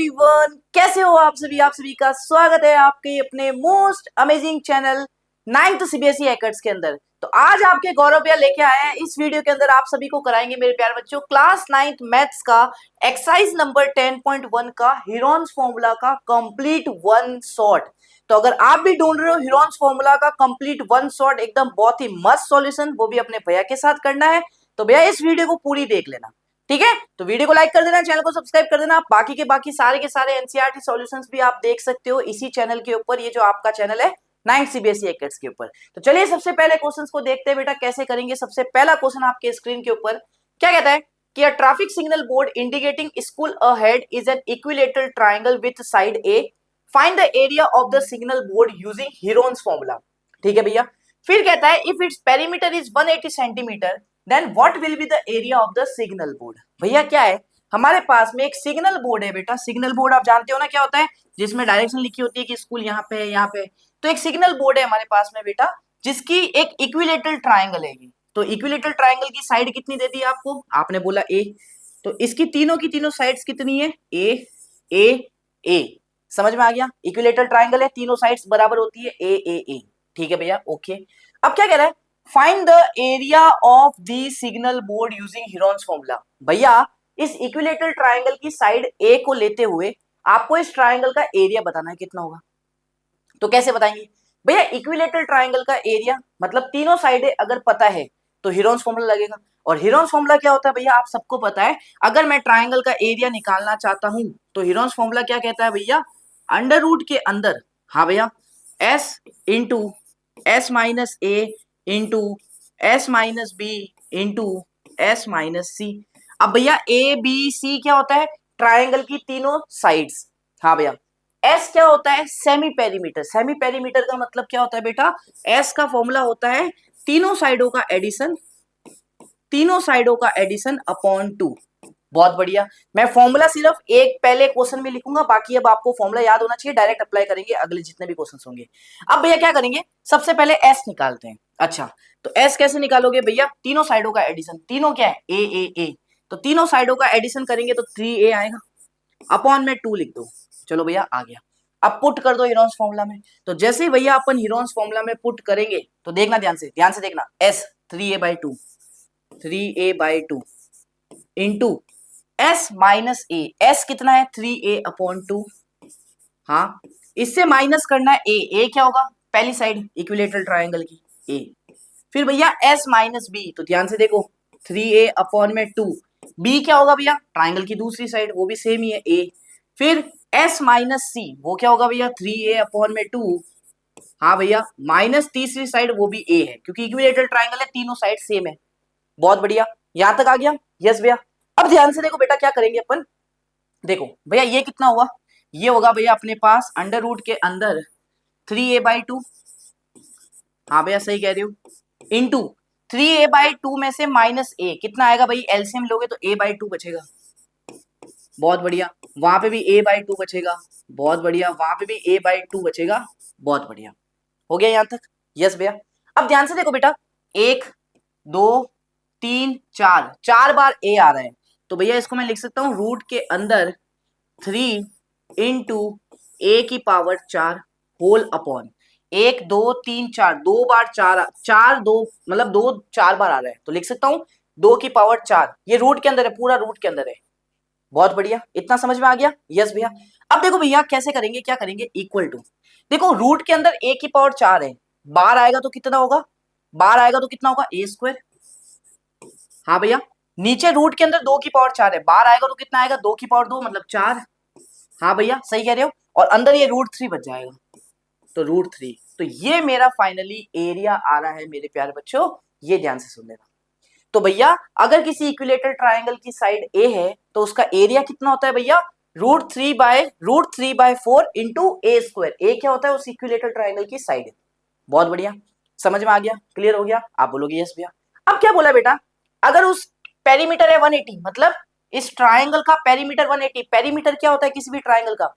Everyone, कैसे हो आप सभी। आप सभी का स्वागत है आपके अपने most amazing channel 9th CBSE hackers के अंदर। तो आज आपके गौरव भैया लेके आए हैं इस वीडियो के अंदर आप सभी को कराएंगे मेरे प्यारे बच्चों क्लास 9th मैथ्स का एक्सरसाइज नंबर 10.1 का हीरोन्स फॉर्मूला का कंप्लीट वन शॉट। तो अगर आप भी ढूंढ रहे हो हीरोन्स फॉर्मूला का कंप्लीट वन शॉट एकदम बहुत ही मस्त सॉल्यूशन, वो भी अपने भैया के साथ करना है, तो भैया इस वीडियो को पूरी देख लेना, ठीक है। तो वीडियो को लाइक कर देना, चैनल को सब्सक्राइब कर देना। बाकी के सारे एनसीईआरटी सॉल्यूशंस भी आप देख सकते हो इसी चैनल के ऊपर, ये जो आपका चैनल है 9th सीबीएसई हैकर्स के ऊपर। तो चलिए सबसे पहले क्वेश्चंस को देखते हैं बेटा कैसे करेंगे। सबसे पहला क्वेश्चन आपके स्क्रीन के ऊपर क्या कहता है कि a traffic signal board indicating school ahead is an equilateral triangle with side a, find the area of the signal board using Heron's formula. ठीक है भैया। फिर कहता है if its perimeter is 180 centimetre then what will be the area of the signal board. भैया क्या है, हमारे पास में एक सिग्नल बोर्ड है बेटा। सिग्नल बोर्ड आप जानते हो ना क्या होता है, जिसमें डायरेक्शन लिखी होती है कि स्कूल यहाँ पे है, यहाँ पे। तो एक सिग्नल बोर्ड है हमारे पास में बेटा, जिसकी एक इक्विलेटरल ट्रायंगल है। तो इक्विलेटरल ट्रायंगल की साइड कितनी दे दी आपको, आपने बोला ए, तो इसकी तीनों की तीनों साइड्स कितनी है, ए ए ए। समझ में आ गया। इक्विलेटरल ट्रायंगल है, तीनों साइड्स बराबर होती है ए ए ए। ठीक है भैया, ओके। अब क्या कह रहा है, find the area of the signal board using Heron's formula. भैया इस इक्विलेटरल ट्रायंगल की साइड ए को लेते हुए आपको इस ट्रायंगल का एरिया बताना है कितना होगा। तो कैसे बताएंगे भैया, इक्विलेटरल ट्रायंगल का एरिया मतलब तीनों साइडें अगर पता है तो हीरोन्स फॉर्मूला लगेगा। और हीरोन्स फॉर्मूला क्या होता है भैया, आप सबको पता है। अगर मैं ट्रायंगल का एरिया निकालना चाहता हूं तो हीरोन्स फॉर्मूला क्या कहता है भैया, अंडर रूट के अंदर, हाँ भैया, s into s minus a into s minus b into s minus c. अब भैया ए बी सी क्या होता है, ट्रायंगल की तीनों साइड्स। हाँ भैया, एस क्या होता है, सेमी पेरीमीटर। सेमी पेरीमीटर का मतलब क्या होता है बेटा, एस का फॉर्मूला होता है तीनों साइडों का एडिशन, तीनों साइडों का एडिशन अपॉन 2। बहुत बढ़िया। मैं फॉर्मूला सिर्फ एक पहले क्वेश्चन में लिखूंगा, बाकी अब आपको फॉर्मूला याद होना चाहिए, डायरेक्ट अप्लाई करेंगे अगले जितने भी क्वेश्चंस होंगे। अब भैया क्या करेंगे, सबसे पहले एस निकालते हैं। अच्छा, तो एस कैसे निकालोगे भैया, तीनों साइडों का एडिशन। तीनों क्या है, ए ए ए। तो तीनों साइडों का एडिशन करेंगे तो 3a आएगा, अपॉन में 2 लिख दो। चलो भैया आ गया। अब पुट कर दो हीरोन्स फॉर्मूला में। तो जैसे ही भैया अपन हीरोन्स फॉर्मूला में पुट करेंगे तो देखना ध्यान से देखना, s 3a/2 3a/2 into s minus a. S कितना है, 3a/2। हाँ, इससे माइनस करना है ए क्या होगा, पहली साइड इक्विलेटरल ट्रायंगल की ए। फिर भैया एस माइनस बी, तो ध्यान से देखो 3a/2। बी क्या होगा भैया, ट्रायंगल की दूसरी साइड, वो भी सेम ही है ए। फिर एस माइनस सी, वो क्या होगा भैया 3a/2। हाँ भैया, माइनस तीसरी साइड वो भी ए है, क्योंकि इक्विलेटरल ट्रायंगल है, तीनों साइड सेम है। बहुत बढ़िया, यहां तक आ गया। यस भैया। अब ध्यान से देखो बेटा क्या करेंगे अपन, देखो भैया ये कितना हुआ, ये होगा भैया अपने पास अंडर रूट के अंदर 3a/2। हाँ भैया सही कह रही हूँ, इंटू 3a/2 में से माइनस ए कितना आएगा भाई, एलसीएम लोगे तो a/2 बचेगा। बहुत बढ़िया, वहां पे भी a/2 बचेगा। बहुत बढ़िया, वहां पे भी a/2 बचेगा। बहुत बढ़िया, हो गया यहां तक। यस भैया। अब ध्यान से देखो बेटा, 1 2 3 4, 4 बार a आ रहा है, तो भैया इसको मैं लिख सकता हूं रूट के अंदर 3 इंटू ए की पावर 4 होल अपॉन 1 2 3 4, 2 बार 4 2 मतलब 2 4 बार आ रहा है, तो लिख सकता हूं 2 की पावर 4। ये रूट के अंदर है, पूरा रूट के अंदर है। बहुत बढ़िया, इतना समझ में आ गया। यस भैया। अब देखो भैया कैसे करेंगे, क्या करेंगे, इक्वल टू, देखो रूट के अंदर a की पावर 4 है, बार आएगा तो कितना होगा, बार आएगा तो कितना होगा a²। हाँ भैया, नीचे रूट के अंदर 2 की पावर 4 है, बार आएगा तो कितना आएगा, 2 की पावर 2 मतलब 4। हाँ भैया सही कह रहे हो, और अंदर ये √3 बच जाएगा, तो √3। तो ये मेरा फाइनली एरिया आ रहा है मेरे प्यारे बच्चों, ये ध्यान से सुन लेना। तो भैया अगर किसी इक्विलेटरल ट्रायंगल की साइड ए है तो उसका एरिया कितना होता है भैया, √3/4 इंटू a²। ए क्या होता है, उस इक्विलेटरल ट्रायंगल की साइड। बहुत बढ़िया, समझ में आ गया, क्लियर हो गया। आप बोलोगे यस भैया। अब क्या बोला बेटा, अगर उस पेरीमीटर है 180, मतलब इस ट्रायंगल का पेरीमीटर 180। पेरीमीटर क्या होता है किसी भी ट्रायंगल का,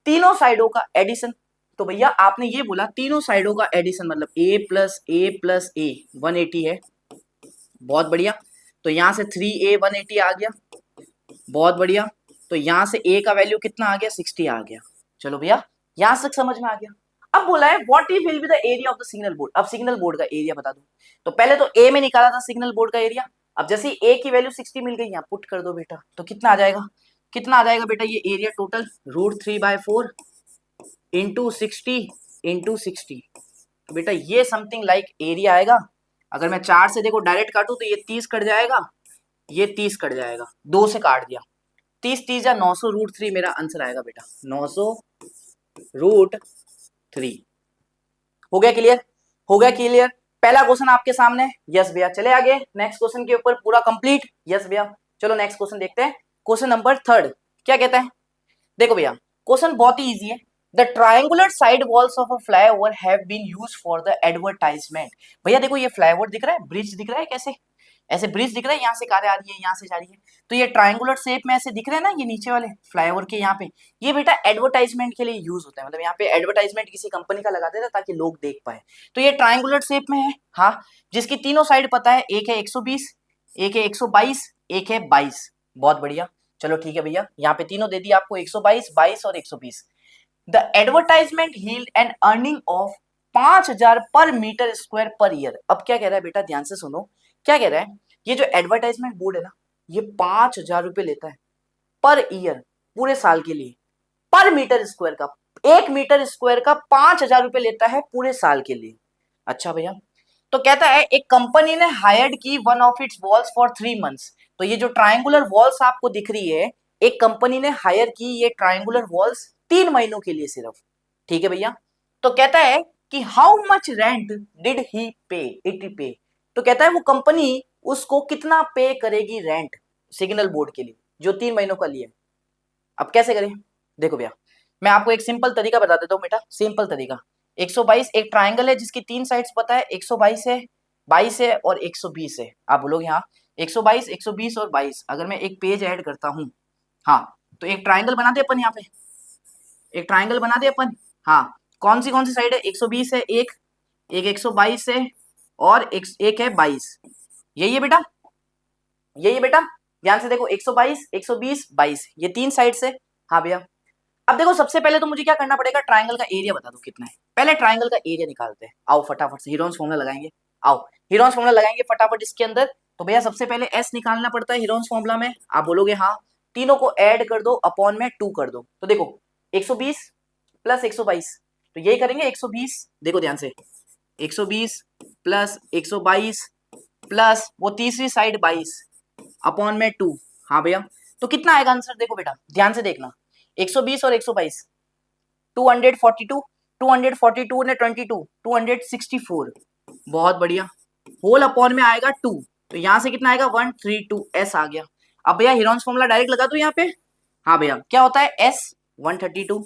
तीनों साइडों का एडिशन। तो भैया आपने ये बोला तीनों साइडों का एडिशन, मतलब a+a+a 180 है। बहुत बढ़िया, तो यहां से 3a 180 आ गया। बहुत बढ़िया, तो यहां से ए का वैल्यू कितना आ गया, 60 आ गया। चलो भैया यहां तक समझ में आ गया। अब बोला है what if will be the area of the signal board. अब सिग्नल बोर्ड का एरिया बता दो। तो पहले तो ए में निकाला था सिग्नल बोर्ड का एरिया। अब जैसे ए की वैल्यू 60 मिल गई, यहाँ पुट कर दो बेटा, तो कितना आ जाएगा, कितना आ जाएगा बेटा, ये एरिया टोटल √3/4 इंटू 60 इंटू 60। तो बेटा ये समथिंग लाइक एरिया आएगा। अगर मैं 4 से देखो डायरेक्ट काटू तो ये 30 कट जाएगा, ये 30 कट जाएगा, 2 से काट दिया, 30 या 900 √3 मेरा आंसर आएगा बेटा, 900 √3। हो गया क्लियर, हो गया क्लियर। पहला क्वेश्चन आपके सामने, यस भैया। चले आगे नेक्स्ट क्वेश्चन के ऊपर, पूरा कंप्लीट, यस भैया। चलो नेक्स्ट क्वेश्चन देखते हैं, क्वेश्चन नंबर 3 क्या कहता है। देखो भैया क्वेश्चन बहुत ही इजी है। The triangular side walls of a flyover have been used for the advertisement. भैया देखो ये फ्लाईओवर दिख रहा है, ब्रिज दिख रहा है, कैसे ऐसे ब्रिज दिख रहा है, यहाँ से कार आ रही है, यहाँ से जा रही है, तो ये ट्रायंगुलर शेप में ऐसे दिख रहे हैं ना, ये नीचे वाले फ्लाईओवर के यहाँ पे, ये बेटा एडवर्टाइजमेंट के लिए यूज होता है। मतलब यहाँ पे एडवर्टाइजमेंट किसी कंपनी का लगा देता है ताकि लोग देख पाए। तो ये ट्रायंगुलर शेप में है, हाँ, जिसकी तीनों साइड पता है, एक है 120, एक है 122, एक है 22। बहुत बढ़िया, चलो ठीक है भैया, यहाँ पे तीनों दे दी आपको, 122, 22 और 120। The advertisement yield an earning of 5000 पर मीटर स्क्वायर पर ईयर। अब क्या कह रहा है बेटा, ध्यान से सुनो, क्या कह रहा है, ये जो एडवर्टाइजमेंट बोर्ड है ना, ये 5000 रुपए लेता है पर ईयर, पूरे साल के लिए, पर मीटर स्क्वायर का, 1 मीटर स्क्वायर का 5000 रुपए लेता है पूरे साल के लिए। अच्छा भैया, तो कहता है एक कंपनी ने हायर्ड की one of its walls for 3 months. तो ये जो ट्रायंगुलर वॉल्स आपको दिख रही है, एक कंपनी ने हायर की ये ट्रायंगुलर वॉल्स 3 महीनों के लिए सिर्फ, ठीक है भैया। तो कहता है कि how much rent did he पे, इट पे। तो कहता है वो कंपनी उसको कितना पे करेगी रेंट सिग्नल बोर्ड के लिए जो 3 महीनों का लिए। अब कैसे करें, देखो भैया मैं आपको एक सिंपल तरीका बता देता हूँ बेटा, सिंपल तरीका। 122 एक ट्राइंगल है जिसकी 3 साइड्स पता है, 122 है, 22 है और 120 है। आप बोलोगे हाँ 122, 120 और 22, अगर मैं एक पेज ऐड करता हूँ, हाँ, तो एक ट्राइंगल बना दे अपन, यहाँ पे एक ट्राइंगल बना दे अपन। हाँ, कौन सी साइड है, 120 है, एक 122 है और एक है 22। यही है बेटा, यही है बेटा, ध्यान से देखो, 122, 120, 22, ये 3 साइड से। हाँ भैया, अब देखो सबसे पहले तो मुझे क्या करना पड़ेगा, ट्राइंगल का एरिया बता दो कितना है। पहले ट्राइंगल का एरिया निकालते हैं, आओ फटाफट से हीरोन्स फॉर्मूला लगाएंगे। आओ हीरोन्स फॉर्मूला लगाएंगे फटाफट इसके अंदर। तो भैया सबसे पहले एस निकालना पड़ता है हीरोन्स फॉर्मूला में। आप बोलोगे हाँ, तीनों को ऐड कर दो, अपॉन में 2 कर दो। तो देखो 120 प्लस 122, तो यही करेंगे 120, देखो ध्यान से, 120 प्लस 122 प्लस वो तीसरी साइड 22 अपॉन में 2। हाँ भैया, तो कितना आएगा आंसर, देखो बेटा ध्यान से देखना, 120 और 122, 242, 242 ने 22, 264। बहुत बढ़िया, होल अपॉन में आएगा 2, तो यहां से कितना आएगा 132 एस आ गया। अब भैया हीरोन्स फॉर्मूला डायरेक्ट लगा दो यहाँ पे। हाँ भैया, क्या होता है एस 132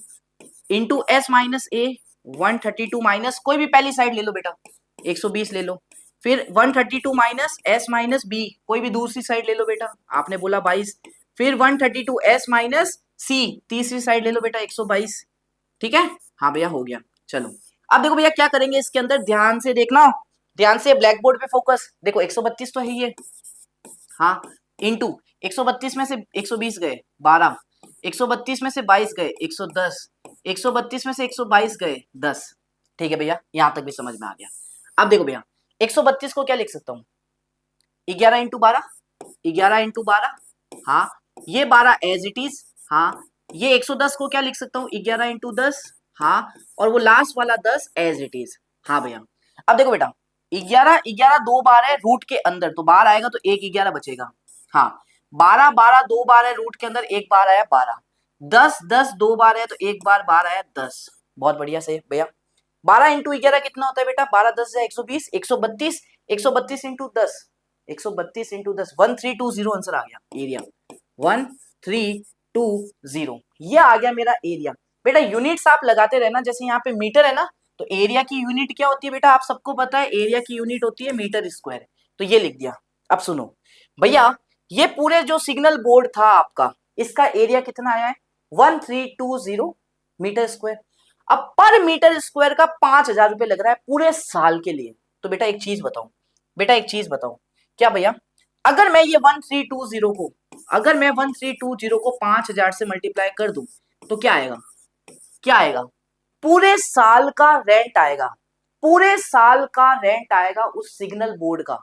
इंटू एस माइनस ए, 132 माइनस कोई भी पहली साइड ले लो बेटा, 120 ले लो, फिर 132 माइनस एस माइनस बी, कोई भी दूसरी साइड ले लो बेटा, आपने बोला 22, फिर 132 एस माइनस सी, तीसरी साइड ले लो बेटा 122, ठीक है। हाँ भैया हो गया। चलो अब देखो भैया क्या करेंगे इसके अंदर, ध्यान से देखना, ध्यान से ब्लैक बोर्ड पे फोकस। देखो 132 तो है ये, हाँ, इंटू 132 में से 120 गए 12, 132 में से 22 गए 110, 132 में से 122 गए 10। ठीक है भैया, यहां तक भी समझ में आ गया। अब देखो भैया 132 को क्या लिख सकता हूँ, 11 इंटू 12, 11 इंटू 12, हाँ, ये 12 एज इट इज, हाँ, ये 110 को क्या लिख सकता हूँ, 11 इंटू 10, हाँ, और वो लास्ट वाला 10 एज इट इज। हाँ भैया, अब देखो बेटा 11 11 2 बार है रूट के अंदर, तो बार आएगा तो एक 11 बचेगा। हाँ, 12 12 2 बार है रूट के अंदर, एक बार आया 12, 10 10 2 बार है तो एक बार बार आया 10। बहुत बढ़िया से भैया, 12 इंटू 11 कितना होता है बेटा, 12 10 है 120, 132, 132 इंटू 10, 132 इंटू 10, 1320 आंसर आ गया एरिया, 1320, ये आ गया मेरा एरिया। बेटा यूनिट्स आप लगाते रहना, जैसे यहाँ पे मीटर है ना, तो एरिया की यूनिट क्या होती है बेटा, आप सबको पता है, एरिया की यूनिट होती है मीटर स्क्वायर, तो ये लिख दिया। अब सुनो भैया, ये पूरे जो सिग्नल बोर्ड था आपका, इसका एरिया कितना आया है, 1320 मीटर स्क्वायर। अब पर मीटर स्क्वायर का 5000 रुपए लग रहा है पूरे साल के लिए। तो बेटा एक चीज बताओ, बेटा एक चीज बताओ, क्या भैया, अगर मैं ये 1320 को अगर मैं 1320 को 5000 से मल्टीप्लाई कर दूं तो क्या आएगा, क्या आएगा, पूरे साल का रेंट आएगा, पूरे साल का रेंट आएगा उस सिग्नल बोर्ड का,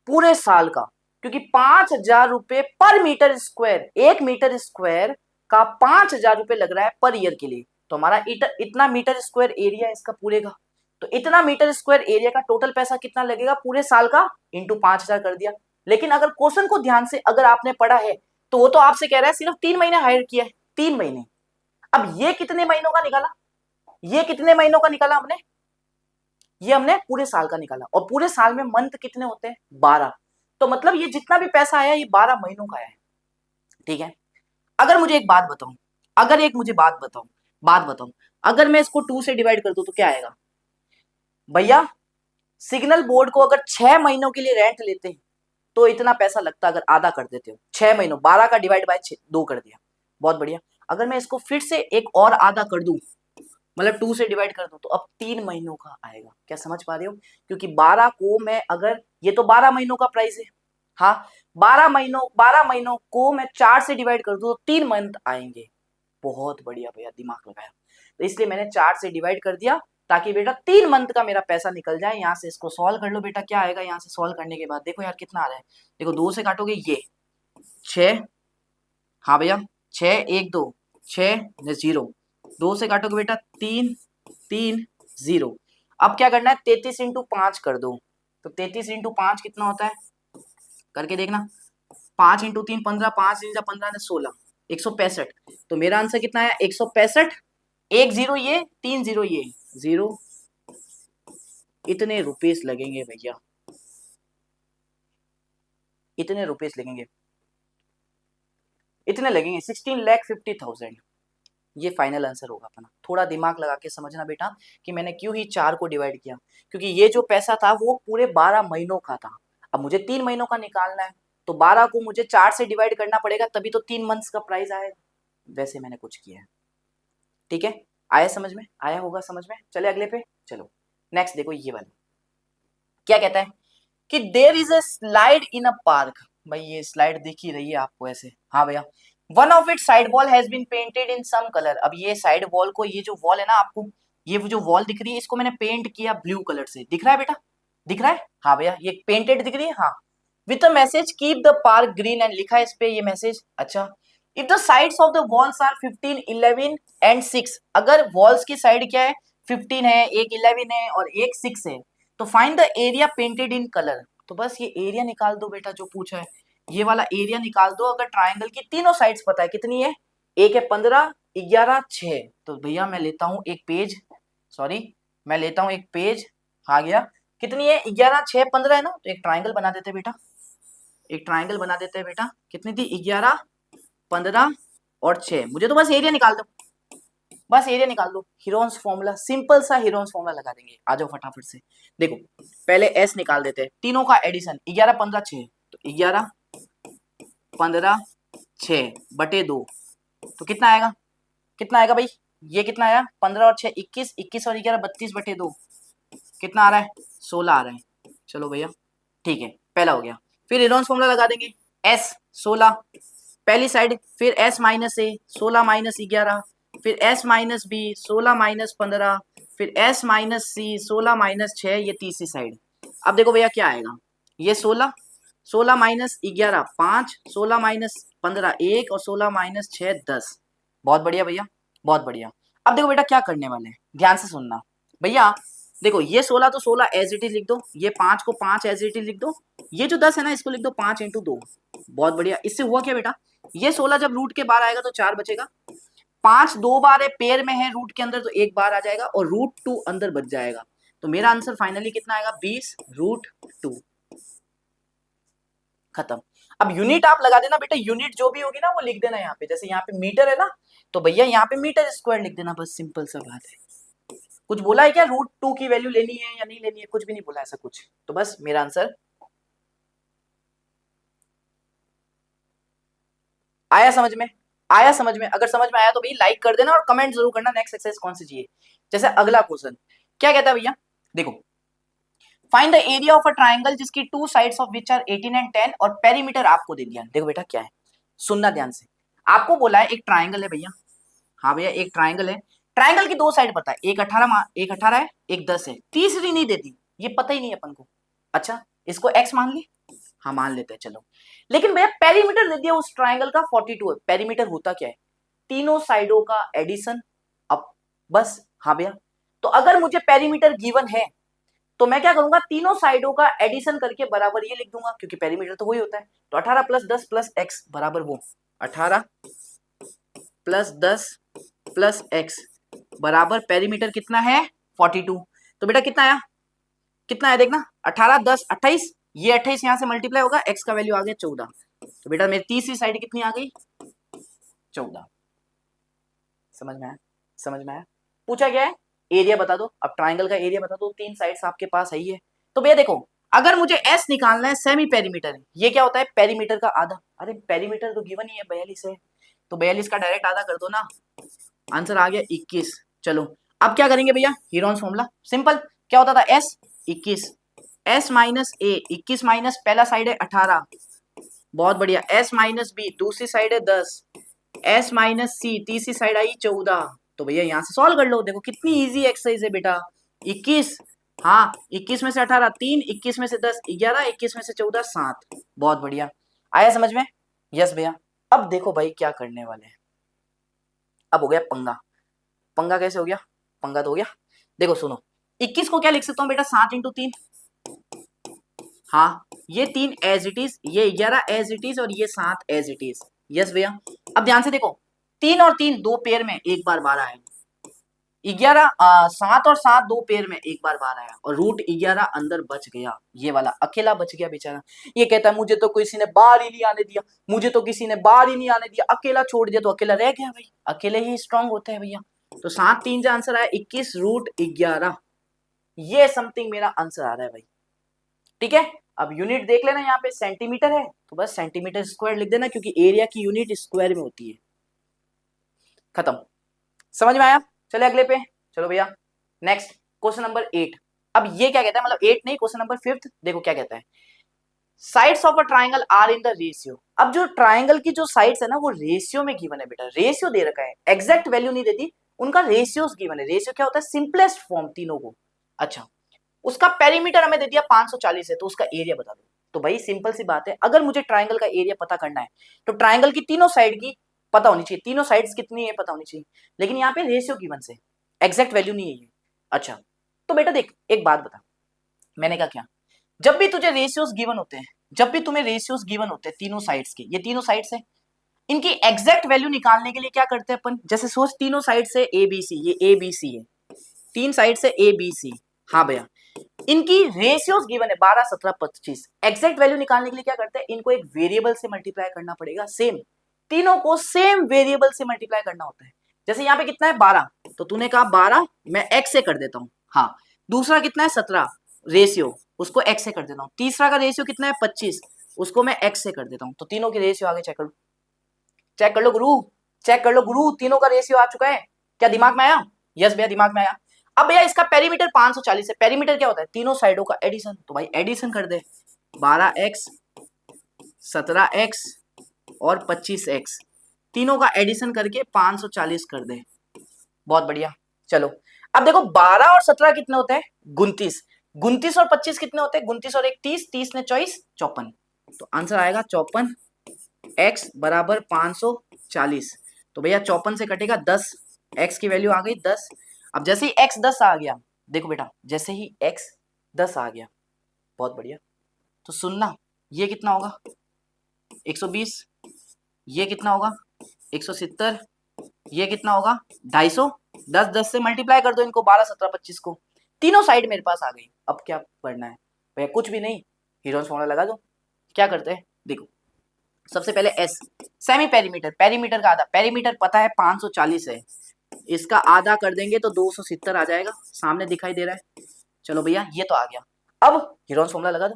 पूरे साल का। क्योंकि 5000 रुपए पर मीटर स्क्वायर, 1 मीटर स्क्वायर का 5000 रुपए लग रहा है पर ईयर के लिए। तो हमारा इतना मीटर स्क्वायर एरिया इसका पूरे का, तो इतना मीटर स्क्वायर एरिया का टोटल पैसा कितना लगेगा पूरे साल का, इंटू 5000 कर दिया। लेकिन अगर क्वेश्चन को ध्यान से अगर आपने पढ़ा है तो वो तो आपसे कह रहा है सिर्फ 3 महीने हायर किया है, 3 महीने। अब ये कितने महीनों का निकाला, ये कितने महीनों का निकाला हमने, ये हमने पूरे साल का निकाला। और पूरे साल में मंथ कितने होते हैं, 12। तो मतलब ये जितना भी पैसा आया ये 12 महीनों का है। ठीक है, अगर मुझे एक बात बताऊं, अगर एक मुझे बात बताऊं, अगर मैं इसको 2 से डिवाइड कर दूं तो क्या आएगा भैया, सिग्नल बोर्ड को अगर 6 महीनों के लिए रेंट लेते हैं तो इतना पैसा लगता, अगर आधा कर देते हो 6 महीनों, 12 का डिवाइड बाय 2 कर दिया, बहुत बढ़िया। अगर मैं इसको फिर से एक और आधा कर दूं, मतलब 2 से डिवाइड कर दूं, तो अब 3 महीनों का आएगा। क्या समझ पा रहे हो, क्योंकि 12 को मैं अगर, ये तो 12 महीनों का प्राइस है, हाँ 12 महीनों को मैं 4 से डिवाइड कर दूं तो 3 मंथ आएंगे। बहुत बढ़िया भैया, दिमाग लगाया। तो इसलिए मैंने 4 से डिवाइड कर दिया ताकि बेटा 3 मंथ का मेरा पैसा निकल जाए। यहाँ से इसको सॉल्व कर लो बेटा, क्या आएगा यहाँ से सॉल्व करने के बाद, देखो यार कितना आ रहा है, देखो 2 से काटोगे ये 6, हाँ भैया 6 1 2 6 0, 2 से काटोगे बेटा 3 3 0। अब क्या करना है, 33 इंटू 5 कर दो, तो 33 इंटू 5 कितना होता है, करके देखना, 5 इंटू 3 15, 5 इंटू 15 ने 16, 165। तो मेरा आंसर कितना है 165, 1 0 ये 3 0 ये 0, इतने रुपीस लगेंगे भैया, इतने रुपीस लगेंगे, इतने लगेंगे 16,50,000। ये फाइनल आंसर होगा अपना। थोड़ा दिमाग लगा के समझना बेटा कि मैंने क्यों ही 4 को डिवाइड किया, क्योंकि ये जो पैसा था वो पूरे 12 महीनों का था। अब मुझे 3 महीनों का निकालना है तो 12 को मुझे 4 से डिवाइड करना पड़ेगा, तभी तो 3 मंथ्स का प्राइस आएगा। वैसे मैंने कुछ किया है। ठीक है, आया समझ में, आया होगा समझ में। चले अगले पे, चलो नेक्स्ट देखो ये वाला क्या कहता है कि there is a slide in a park. भाई ये स्लाइड दिख ही रही है आपको ऐसे, हाँ भैया, one of it side wall has been painted in some colour. अब ये साइड वॉल को, ये जो वॉल है ना आपको, ये जो वॉल दिख रही है इसको मैंने पेंट किया ब्लू कलर से, दिख रहा है बेटा, दिख रहा है, हाँ भैया ये पेंटेड दिख रही है, हाँ, with a message keep the park green and, लिखा है इस पे ये मैसेज। अच्छा, if the sides of the walls are 15 11 and 6, अगर वॉल्स की साइड क्या है 15 है, एक 11 है और एक 6 है, तो find the area painted in colour. तो बस ये एरिया निकाल दो बेटा जो पूछा है, ये वाला एरिया निकाल दो। अगर ट्राइंगल की तीनों साइड्स पता है कितनी है, एक है 15 11 6, तो भैया मैं लेता हूं एक पेज, सॉरी मैं लेता हूं एक पेज, आ गया, कितनी है 11 6 15 है ना, तो एक ट्राइंगल बना देते हैं बेटा, एक ट्राइंगल बना देते हैं बेटा, कितनी थी 11 15 और 6, मुझे तो बस एरिया निकाल दो, बस एरिया निकाल दो। हीरोन्स फॉर्मूला, सिंपल सा हीरोन्स फॉर्मूला लगा देंगे, आ जाओ फटाफट से। देखो पहले एस निकाल देते हैं, तीनों का एडिशन 11 15 6, तो 11 15 6 बटे 2, तो कितना आएगा, कितना आएगा भाई, ये कितना आया 15 और 6 21, 21 और 11 32 बटे 2, कितना आ रहा है 16 आ रहा है। चलो भैया ठीक है, पहला हो गया। फिर हीरोन्स फॉर्मूला लगा देंगे, एस 16 पहली साइड, फिर एस माइनस ए 16 माइनस 11, फिर एस माइनस बी 16 माइनस 15, फिर एस माइनस सी 16 माइनस 6, ये तीसरी साइड। अब देखो भैया क्या आएगा, ये 16 16 माइनस 11 5, 16 माइनस 15 1 और 16 माइनस 6 10। बहुत बढ़िया भैया, बहुत बढ़िया। अब देखो बेटा क्या करने वाले हैं, ध्यान से सुनना भैया। देखो ये 16 तो 16 एज इट इज लिख दो, ये 5 को 5 एज इट इज लिख दो, ये जो 10 है ना इसको लिख दो 5 इंटू 2। बहुत बढ़िया, इससे हुआ क्या बेटा, ये 16 जब रूट के बाहर आएगा तो 4 बचेगा, 5 2 बार है पेयर में है रूट के अंदर तो 1 बार आ जाएगा और रूट 2 अंदर बच जाएगा। तो मेरा आंसर फाइनली कितना आएगा 20 रूट 2, खत्म। अब यूनिट आप लगा देना बेटा, यूनिट जो भी होगी ना वो लिख देना यहाँ पे, जैसे यहाँ पे मीटर है ना तो भैया यहाँ पे मीटर स्क्वायर लिख देना, बस सिंपल सा बात है। कुछ बोला है क्या, रूट 2 की वैल्यू लेनी है या नहीं लेनी है, कुछ भी नहीं बोला ऐसा कुछ, तो बस मेरा आंसर आया समझ में, आया समझ में। अगर समझ में आया तो भाई लाइक कर देना और कमेंट जरूर करना नेक्स्ट एक्सरसाइज कौन सी चाहिए। जैसे अगला क्वेश्चन क्या कहता है भैया, देखो find the area of a triangle जिसकी two sides of which are 18 and 10 और पेरीमीटर आपको दे दिया। देखो बेटा क्या है, सुनना ध्यान से। आपको बोला है एक ट्राइंगल है भैया, हाँ भैया एक ट्राइंगल है, ट्राइंगल की दो साइड पता है, एक 18 है, एक 10 है, तीसरी नहीं देती, ये पता ही नहीं अपन को। अच्छा इसको x मान ली, हाँ मान लेते हैं चलो। लेकिन भैया पेरीमीटर दे दिया उस ट्राइंगल का 42 है। पेरीमीटर होता क्या है? तीनों साइडों का एडिशन। अब बस, हाँ भैया, तो अगर मुझे पेरीमीटर गिवन है तो मैं क्या करूंगा, तीनों साइडों का एडिशन करके बराबर ये लिख दूंगा, क्योंकि पेरीमीटर तो वही होता है। तो 18 + 10 + x बराबर वो 18 + 10 + x बराबर पेरीमीटर कितना है 42। तो बेटा कितना आया, कितना है देखना, 18 10 28, ये 28 यहां से मल्टीप्लाई होगा, x का वैल्यू आ गया 14। तो बेटा मेरी तीसरी साइड कितनी आ गई 14। समझ में आया, समझ में आया। पूछा गया है एरिया बता दो, अब ट्राइंगल का एरिया बता दो, तीन साइड्स आपके पास है ही है। तो भैया देखो अगर मुझे एस निकालना है, सेमी पेरीमीटर, ये क्या होता है पेरीमीटर का आधा। अरे पेरीमीटर तो गिवन ही है 42 है, तो 42 का डायरेक्ट आधा कर दो ना, आंसर आ गया 21। चलो अब क्या करेंगे भैया, हीरोन्स फॉर्मूला सिंपल, क्या होता था एस 21, एस माइनस ए 21 माइनस पहला साइड है 18, बहुत बढ़िया, एस माइनस बी दूसरी साइड है 10, एस माइनस सी तीसरी साइड आई 14। तो भैया यहां से सॉल्व कर लो, देखो कितनी इजी एक्सरसाइज है बेटा। 21, हाँ 21 में से 18 3, 21 में से 10 11, 21 में से 14 7, बहुत बढ़िया। आया समझ में? यस भैया। अब देखो भाई क्या करने वाले हैं, अब हो गया पंगा। पंगा कैसे हो गया, पंगा तो हो गया, देखो सुनो, 21 को क्या लिख सकता हूँ बेटा 7 × 3, हाँ ये 3 एज इट इज, ये 11 एज इट इज और ये 7 एज इट इज। यस भैया। अब ध्यान से देखो 3 और 3 दो पेयर में एक बार 12 है, 11 7 और 7 दो पेयर में एक बार 12 आया, और रूट 11 अंदर बच गया, ये वाला अकेला बच गया बेचारा। ये कहता है मुझे तो किसी ने बाहर ही नहीं आने दिया, मुझे तो किसी ने बाहर ही नहीं आने दिया, अकेला छोड़ दिया, तो अकेला रह गया भाई, अकेले ही स्ट्रांग होते हैं भैया। तो 7 3 का आंसर आया 21 रूट 11, ये समथिंग मेरा आंसर आ रहा है भाई। ठीक है, अब यूनिट देख लेना, यहाँ पे सेंटीमीटर है तो बस सेंटीमीटर स्क्वायर लिख देना, क्योंकि एरिया की यूनिट स्क्वायर में होती है। खत्म, समझ में आया? चले अगले पे, चलो भैया नेक्स्ट क्वेश्चन नंबर 8। अब ये क्या कहता है, मतलब 8 नहीं, क्वेश्चन नंबर 5, देखो क्या कहता है, sides of a triangle are in the ratio. अब जो ट्राइंगल की जो साइड्स है ना वो रेशियो में गिवन है बेटा, रेशियो दे रखा है, एग्जैक्ट वैल्यू नहीं देती, उनका रेशियोस गिवन है। रेशियो क्या होता है, सिंपलेस्ट फॉर्म तीनों को। अच्छा उसका पेरीमीटर हमें दे दिया 540 है, तो उसका एरिया बता दो। तो भाई सिंपल सी बात है, अगर मुझे ट्राइंगल का एरिया पता करना है तो ट्राइंगल की तीनों साइड की पता होनी चाहिए, तीनों साइड्स कितनी है पता होनी चाहिए, लेकिन यहाँ पे रेशियो गिवन से, एग्जैक्ट वैल्यू नहीं है ये। अच्छा तो बेटा देख एक बात बता, मैंने क्या, जब भी तुझे रेशियोस गिवन होते हैं, जब भी तुम्हें रेशियोस गिवन होते हैं तीनों साइड्स के, ये तीनों साइड्स है, इनकी एग्जैक्ट वैल्यू निकालने के लिए क्या करते हैं अपन, जैसे सोच तीनों साइड से ए बी सी, ये ए बी सी है, तीन साइड से ए बी सी, हाँ भैया इनकी रेशियोस गिवन है 12 17 25, एग्जैक्ट वैल्यू निकालने के लिए क्या करते हैं, इनको एक वेरिएबल से मल्टीप्लाई करना पड़ेगा, सेम तीनों को सेम वेरिएबल से मल्टीप्लाई करना होता है। जैसे यहाँ पे कितना है 12, तो तूने कहा 12 मैं x से कर देता हूँ, हाँ दूसरा कितना है 17 रेशियो, उसको x से कर देता हूँ, तीसरा का रेशियो कितना है 25, उसको मैं x से कर देता हूँ, तो तीनों के रेशियो आगे चेक कर लो, चेक कर लो गुरु, चेक कर लो गुरु, तीनों का रेशियो आ चुका है, क्या दिमाग में आया? यस भैया दिमाग में आया। अब भैया इसका पेरीमीटर 540 है, पेरीमीटर क्या होता है, तीनों साइडों का एडिशन, तो भाई एडिशन कर दे, 12x 17x और 25x, तीनों का एडिशन करके 540 कर दे, बहुत बढ़िया। चलो अब देखो 12 और 17 कितने होते हैं 29, 29 और 25 कितने होते हैं 29 और 1 30, 30 ने 24 54, तो आंसर आएगा 54, x बराबर 540। तो भैया 54 से कटेगा 10, x की वैल्यू आ गई 10। अब जैसे ही x 10 आ गया, देखो बेटा जैसे ही x 10 आ गया, बहुत बढ़िया, तो सुनना ये कितना होगा 120, ये कितना होगा 170, ये कितना होगा 250, 10 10 से मल्टीप्लाई कर दो इनको 12 17 25 को, तीनों साइड मेरे पास आ गई। अब क्या करना है भैया, कुछ भी नहीं, हीरोन्स फॉर्मूला लगा दो। क्या करते हैं देखो, सबसे पहले s सेमी पेरीमीटर, पेरीमीटर का आधा, पेरीमीटर पता है 540 है, इसका आधा कर देंगे तो 270 आ जाएगा, सामने दिखाई दे रहा है। चलो भैया ये तो आ गया, अब हीरोन्स फॉर्मूला लगा दो,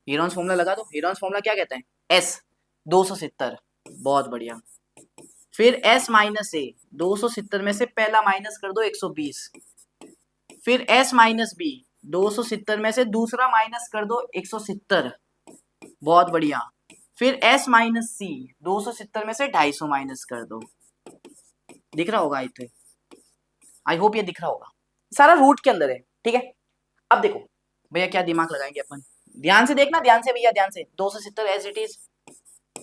हीरोन्स फॉर्मूला लगा दो, हीरोन्स फॉर्मूला क्या कहते हैं s 270, बहुत बढ़िया, फिर s माइनस ए 270 में से पहला माइनस कर दो 120, फिर s माइनस बी 270 में से दूसरा माइनस कर दो 170, बहुत बढ़िया, फिर s माइनस सी, 270 में से 250 माइनस कर दो। दिख रहा होगा आई होप ये दिख रहा होगा, सारा रूट के अंदर है। ठीक है, अब देखो भैया क्या दिमाग लगाएंगे अपन, ध्यान से देखना, ध्यान से भैया, ध्यान से। 270 एज इट इज,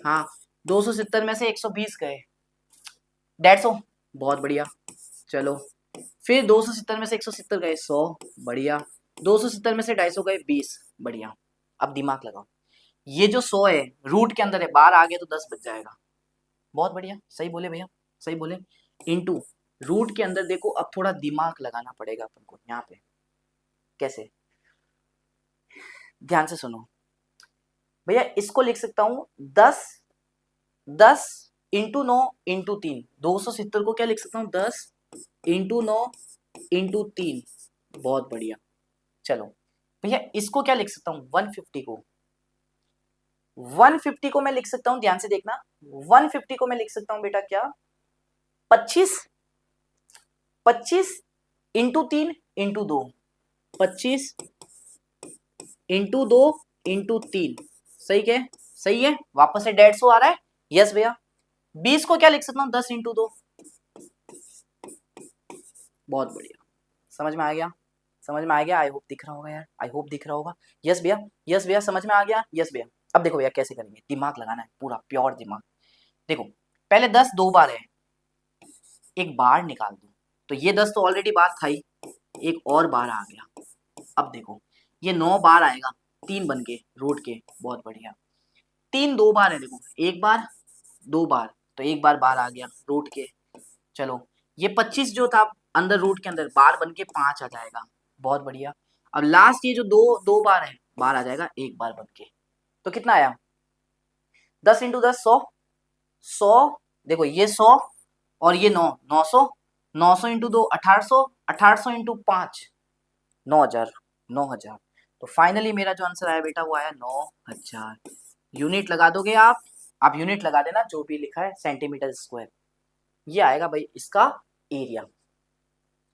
हाँ 270 में से 120 गए, 150, बहुत बढ़िया। चलो फिर 270 में से 170 गए 100, बढ़िया। 270 में से 250 गए 20, बढ़िया। अब दिमाग लगाओ, ये जो 100 है रूट के अंदर है, बाहर आ गया तो 10 बच जाएगा, बहुत बढ़िया, सही बोले भैया, सही बोले। इनटू रूट के अंदर देखो, अब थोड़ा दिमाग लगाना पड़ेगा अपन को यहाँ पे। कैसे, ध्यान से सुनो भैया, इसको लिख सकता हूं 10 इंटू 9 इंटू 3, 270 को क्या लिख सकता हूं 10 इंटू 9 इंटू 3, बहुत बढ़िया। चलो भैया इसको क्या लिख सकता हूं 150 को, 150 को मैं लिख सकता हूं, ध्यान से देखना, 150 को मैं लिख सकता हूं बेटा क्या, 25 इंटू 3 इंटू 2, 25 इंटू 2 इंटू 3, सही है, सही है। वापस से 150 आ रहा है, यस भैया। 20 को क्या लिख सकता हूं 10 इंटू 2, बहुत बढ़िया, समझ में आ गया, समझ में आ गया, आई होप दिख रहा होगा यार, आई होप दिख रहा होगा, यस भैया, यस भैया, समझ में आ गया, यस भैया। अब देखो भैया कैसे करेंगे, दिमाग लगाना है, पूरा प्योर दिमाग। देखो पहले 10 2 बार है, एक बार निकाल दो, तो ये 10 तो ऑलरेडी बार था ही, एक और बार आ गया। अब देखो ये 9 बार आएगा, 3 बन के रूट के, बहुत बढ़िया। 3 2 बार है, देखो एक बार 2 बार, तो एक बार बार आ गया रूट के। चलो ये 25 जो था अंदर रूट के अंदर, बार बन के 5 आ जाएगा, बहुत बढ़िया। अब लास्ट ये जो 2 बार है, बार आ जाएगा एक बार बन के, तो कितना आया 10 इंटू 10 100, 100, देखो ये 100 और ये 9, 900, 900 इंटू 2 1800, 1800 इंटू 5 9000, 9000। तो फाइनली मेरा जो आंसर आया बेटा वो आया 9000। यूनिट लगा दोगे आप यूनिट लगा देना, जो भी लिखा है सेंटीमीटर स्क्वायर, ये आएगा भाई इसका एरिया।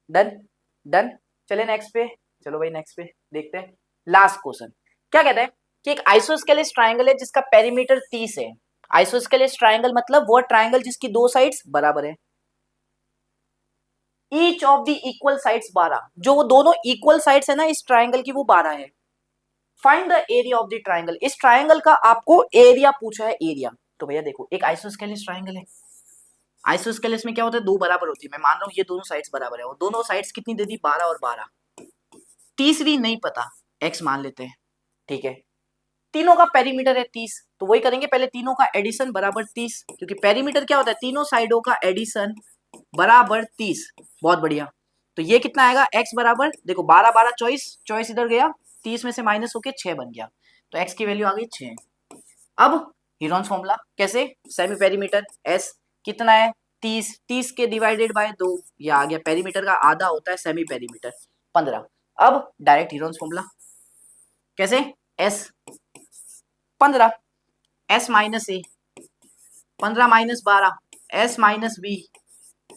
Done, done. चले नेक्स्ट पे, चलो भाई नेक्स्ट पे देखते हैं। लास्ट क्वेश्चन क्या कहता है कि एक आइसोस्केलेस ट्रायंगल है जिसका पेरीमीटर 30 है। आइसोस्केलेस ट्रायंगल मतलब वो ट्रायंगल जिसकी दो साइड्स बराबर है, each of the equal sides 12, जो वो दोनों इक्वल साइड्स है ना इस ट्रायंगल की, वो 12 है। Find the area of the triangle, इस ट्रायंगल का आपको एरिया पूछा है, एरिया। तो भैया देखो एक आइसोस्केलेस ट्रायंगल है, आइसोस्केलेस में क्या होता है, दो बराबर होती है, मैं मान रहा हूं ये दोनों साइड्स बराबर है, और दोनों साइड्स कितनी दे दी 12 और 12, तीसरी नहीं पता, x मान लेते हैं, ठीक है। तीनों का पेरीमीटर है 30, तो वही करेंगे, पहले तीनों का एडिशन बराबर 30, क्योंकि पेरीमीटर क्या होता है, तीनों साइडों का एडिशन बराबर 30, बहुत बढ़िया। तो ये कितना आएगा x बराबर, देखो 12 12 24 इधर गया, 30 में से माइनस होके 6 बन गया, तो x की वैल्यू आ गई 6। अब हीरोन्स फॉर्मूला कैसे, सेमी पेरीमीटर s कितना है 30, 30 के डिवाइडेड बाय 2, ये आ गया, पेरीमीटर का आधा होता है सेमी पेरीमीटर 15। अब डायरेक्ट हीरोन्स फॉर्मूला कैसे, s 15 s minus a, 15 minus 12 s minus b,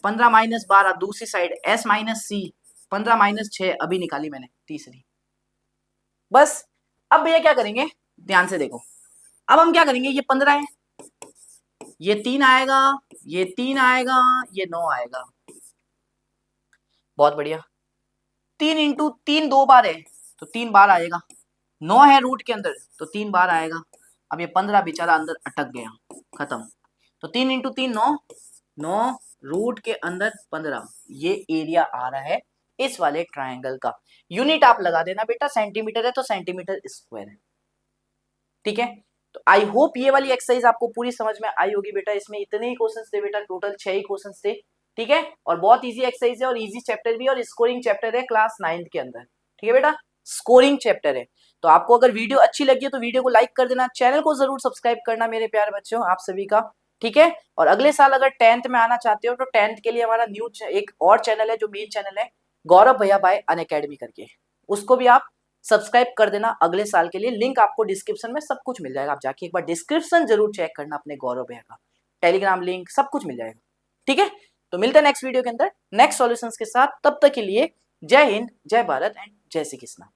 15 minus 12 दूसरी side s minus c, 15 minus 6 अभी निकाली मैंने तीसरी, बस। अब भैया क्या करेंगे, ध्यान से देखो, अब हम क्या करेंगे, ये 15 है, ये 3 आएगा, ये 3 आएगा, ये 9 आएगा, बहुत बढ़िया। 3 इंटू 3 2 बार है, तो 3 बार आएगा, 9 है रूट के अंदर, तो 3 बार आएगा। अब ये 15 बेचारा अंदर अटक गया, खत्म। तो 3 इंटू 3 9, 9 रूट के अंदर 15, ये एरिया आ रहा है इस वाले ट्रायंगल का। यूनिट आप लगा देना बेटा, सेंटीमीटर है तो सेंटीमीटर स्क्वायर है, ठीक है। तो आई होप ये वाली एक्सरसाइज आपको पूरी समझ में आई होगी बेटा, इसमें इतने ही क्वेश्चंस थे बेटा, टोटल 6 ही क्वेश्चंस थे, ठीक है। और बहुत इजी एक्सरसाइज है और इजी चैप्टर भी, और स्कोरिंग चैप्टर है क्लास 9th के अंदर, ठीक है बेटा, स्कोरिंग चैप्टर है। तो आपको अगर वीडियो अच्छी लगी है तो वीडियो को लाइक कर देना, चैनल को जरूर सब्सक्राइब करना मेरे प्यारे बच्चों, आप सभी का, ठीक है। और अगले साल अगर 10th में आना चाहते हो तो 10th के लिए हमारा न्यू एक और चैनल है, जो मेन चैनल है गौरव भैया बाय अनअकैडमी करके, उसको भी आप सब्सक्राइब कर देना अगले साल के लिए। लिंक आपको डिस्क्रिप्शन में सब कुछ मिल जाएगा, आप जाके एक बार डिस्क्रिप्शन जरूर चेक करना अपने गौरव भैया का, टेलीग्राम लिंक सब कुछ मिल जाएगा, ठीक है। तो मिलते हैं नेक्स्ट वीडियो के अंदर नेक्स्ट सॉल्यूशंस के साथ, तब तक के लिए जय हिंद, जय भारत एंड जय श्री कृष्णा।